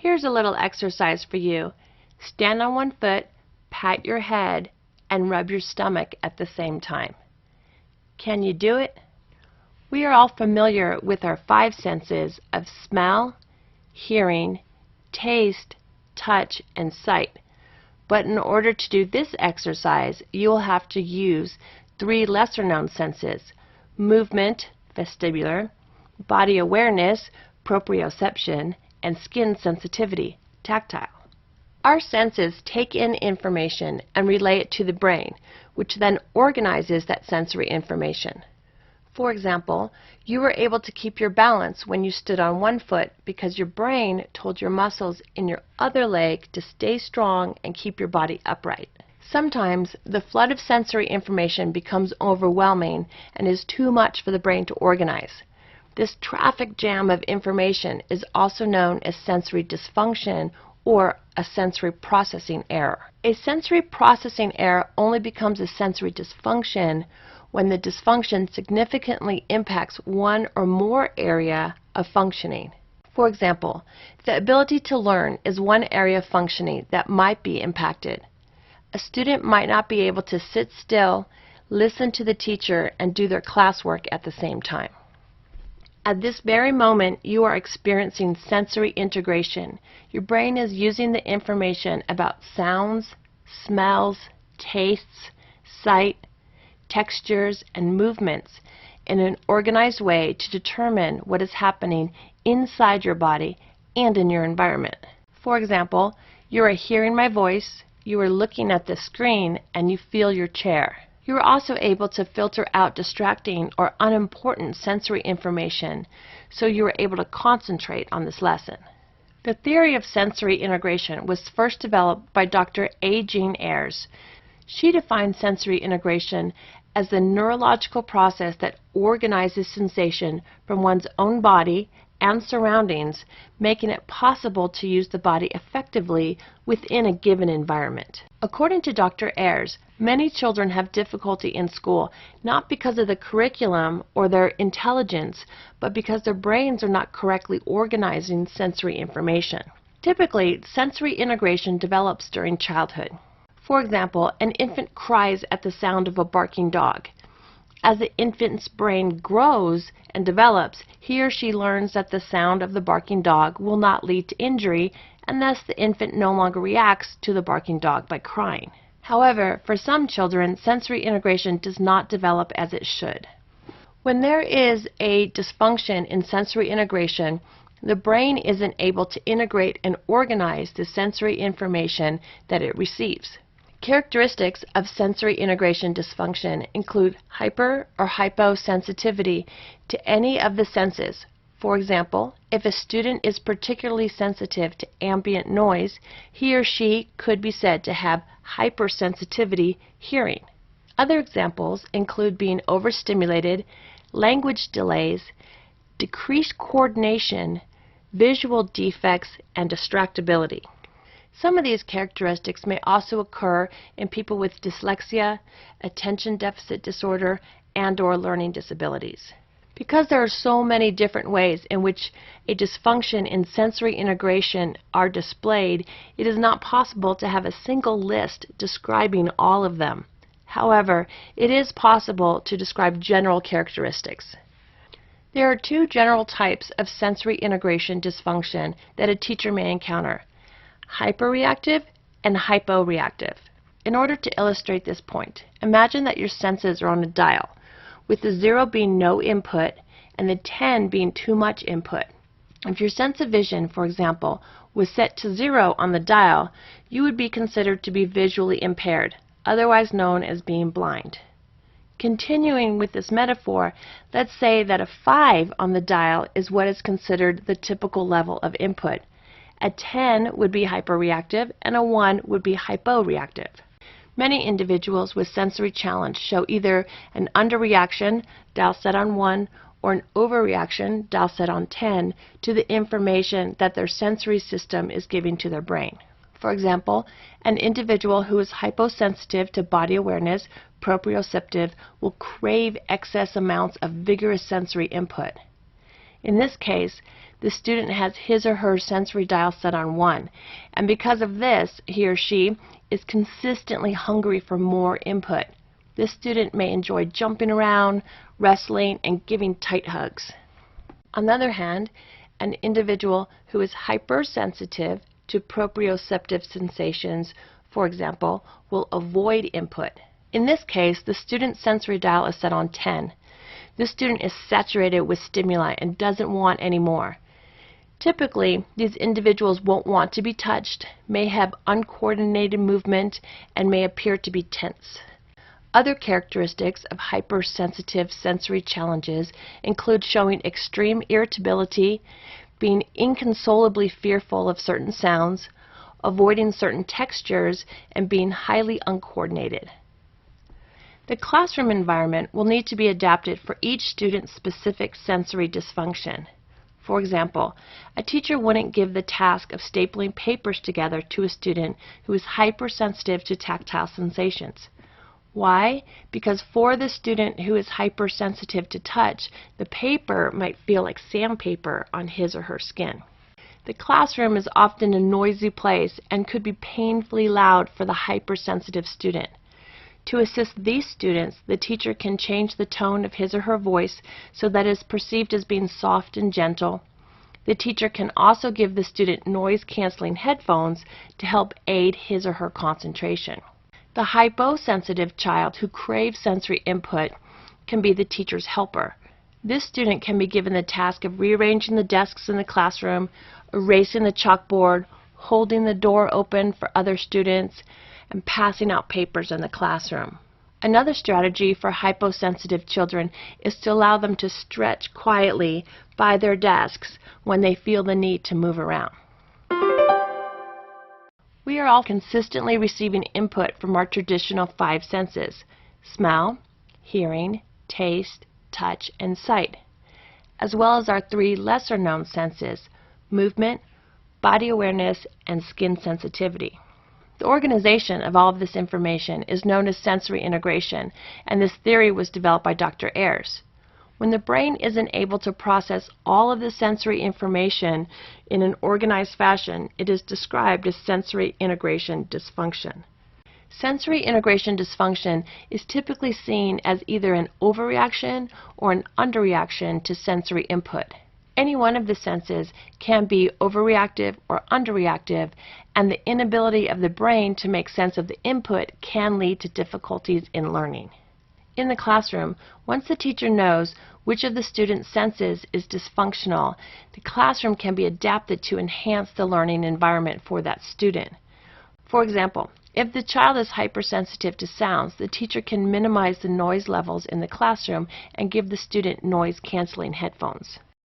Here's a little exercise for you. Stand on one foot, pat your head, and rub your stomach at the same time. Can you do it? We are all familiar with our five senses of smell, hearing, taste, touch, and sight. But in order to do this exercise, you will have to use three lesser-known senses: movement, vestibular; body awareness, proprioception; and skin sensitivity, tactile. Our senses take in information and relay it to the brain, which then organizes that sensory information. For example, you were able to keep your balance when you stood on one foot because your brain told your muscles in your other leg to stay strong and keep your body upright. Sometimes the flood of sensory information becomes overwhelming and is too much for the brain to organize. This traffic jam of information is also known as sensory dysfunction or a sensory processing error. A sensory processing error only becomes a sensory dysfunction when the dysfunction significantly impacts one or more area of functioning. For example, the ability to learn is one area of functioning that might be impacted. A student might not be able to sit still, listen to the teacher, and do their classwork at the same time. At this very moment, you are experiencing sensory integration. Your brain is using the information about sounds, smells, tastes, sight, textures, and movements in an organized way to determine what is happening inside your body and in your environment. For example, you are hearing my voice, you are looking at the screen, and you feel your chair. You are also able to filter out distracting or unimportant sensory information, so you are able to concentrate on this lesson. The theory of sensory integration was first developed by Dr. A. Jean Ayres. She defined sensory integration as the neurological process that organizes sensation from one's own body and surroundings, making it possible to use the body effectively within a given environment. According to Dr. Ayres, many children have difficulty in school not because of the curriculum or their intelligence, but because their brains are not correctly organizing sensory information. Typically, sensory integration develops during childhood. For example, an infant cries at the sound of a barking dog. As the infant's brain grows and develops, he or she learns that the sound of the barking dog will not lead to injury, and thus the infant no longer reacts to the barking dog by crying. However, for some children, sensory integration does not develop as it should. When there is a dysfunction in sensory integration, the brain isn't able to integrate and organize the sensory information that it receives. Characteristics of sensory integration dysfunction include hyper or hyposensitivity to any of the senses. For example, if a student is particularly sensitive to ambient noise, he or she could be said to have hypersensitivity hearing. Other examples include being overstimulated, language delays, decreased coordination, visual defects, and distractibility. Some of these characteristics may also occur in people with dyslexia, attention deficit disorder, and/or learning disabilities. Because there are so many different ways in which a dysfunction in sensory integration are displayed, it is not possible to have a single list describing all of them. However, it is possible to describe general characteristics. There are two general types of sensory integration dysfunction that a teacher may encounter: hyperreactive and hyporeactive. In order to illustrate this point, imagine that your senses are on a dial, with the 0 being no input and the 10 being too much input. If your sense of vision, for example, was set to 0 on the dial, you would be considered to be visually impaired, otherwise known as being blind. Continuing with this metaphor, let's say that a 5 on the dial is what is considered the typical level of input. A 10 would be hyperreactive, and a 1 would be hyporeactive. Many individuals with sensory challenge show either an underreaction, dial set on 1, or an overreaction, dial set on 10, to the information that their sensory system is giving to their brain. For example, an individual who is hyposensitive to body awareness, proprioceptive, will crave excess amounts of vigorous sensory input. In this case, the student has his or her sensory dial set on 1, and because of this, he or she is consistently hungry for more input. This student may enjoy jumping around, wrestling, and giving tight hugs. On the other hand, an individual who is hypersensitive to proprioceptive sensations, for example, will avoid input. In this case, the student's sensory dial is set on 10. This student is saturated with stimuli and doesn't want any more. Typically, these individuals won't want to be touched, may have uncoordinated movement, and may appear to be tense. Other characteristics of hypersensitive sensory challenges include showing extreme irritability, being inconsolably fearful of certain sounds, avoiding certain textures, and being highly uncoordinated. The classroom environment will need to be adapted for each student's specific sensory dysfunction. For example, a teacher wouldn't give the task of stapling papers together to a student who is hypersensitive to tactile sensations. Why? Because for the student who is hypersensitive to touch, the paper might feel like sandpaper on his or her skin. The classroom is often a noisy place and could be painfully loud for the hypersensitive student. To assist these students, the teacher can change the tone of his or her voice so that it is perceived as being soft and gentle. The teacher can also give the student noise-canceling headphones to help aid his or her concentration. The hyposensitive child who craves sensory input can be the teacher's helper. This student can be given the task of rearranging the desks in the classroom, erasing the chalkboard, holding the door open for other students, and passing out papers in the classroom. Another strategy for hyposensitive children is to allow them to stretch quietly by their desks when they feel the need to move around. We are all consistently receiving input from our traditional 5 senses: smell, hearing, taste, touch, and sight, as well as our 3 lesser-known senses: movement, body awareness, and skin sensitivity. The organization of all of this information is known as sensory integration, and this theory was developed by Dr. Ayers. When the brain isn't able to process all of the sensory information in an organized fashion, it is described as sensory integration dysfunction. Sensory integration dysfunction is typically seen as either an overreaction or an underreaction to sensory input. Any one of the senses can be overreactive or underreactive, and the inability of the brain to make sense of the input can lead to difficulties in learning. In the classroom, once the teacher knows which of the student's senses is dysfunctional, the classroom can be adapted to enhance the learning environment for that student. For example, if the child is hypersensitive to sounds, the teacher can minimize the noise levels in the classroom and give the student noise-canceling headphones.